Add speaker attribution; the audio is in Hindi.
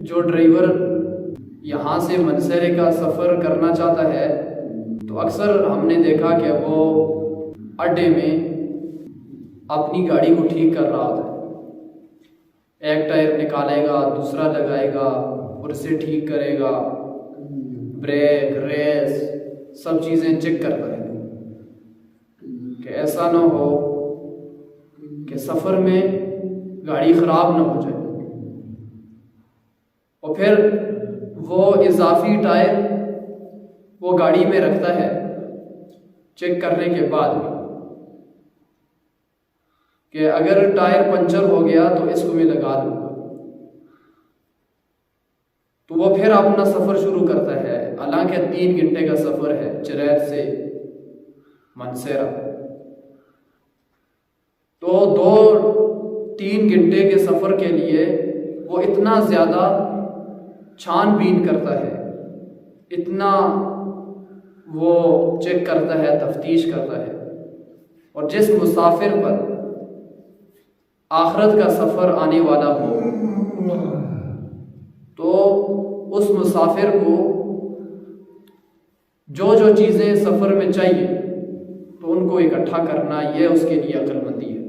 Speaker 1: जो ड्राइवर यहाँ से मनसरे का सफ़र करना चाहता है तो अक्सर हमने देखा कि वो अड्डे में अपनी गाड़ी को ठीक कर रहा होता है। एक टायर निकालेगा, दूसरा लगाएगा और इसे ठीक करेगा, ब्रेक, रेस सब चीज़ें चेक करता है कि ऐसा ना हो कि सफ़र में गाड़ी ख़राब ना हो जाए। और फिर वो इजाफी टायर वो गाड़ी में रखता है चेक करने के बाद भी कि अगर टायर पंचर हो गया तो इसको मैं लगा दूंगा। तो वो फिर अपना सफ़र शुरू करता है। हालांकि 3 घंटे का सफ़र है चरैत से मनसेरा, तो 2-3 घंटे के सफ़र के लिए वो इतना ज़्यादा छानबीन करता है, इतना वो चेक करता है, तफ्तीश करता है। और जिस मुसाफिर पर आखिरत का सफ़र आने वाला हो तो उस मुसाफिर को जो जो चीज़ें सफ़र में चाहिए तो उनको इकट्ठा करना, यह उसके लिए अक्लमंदी है।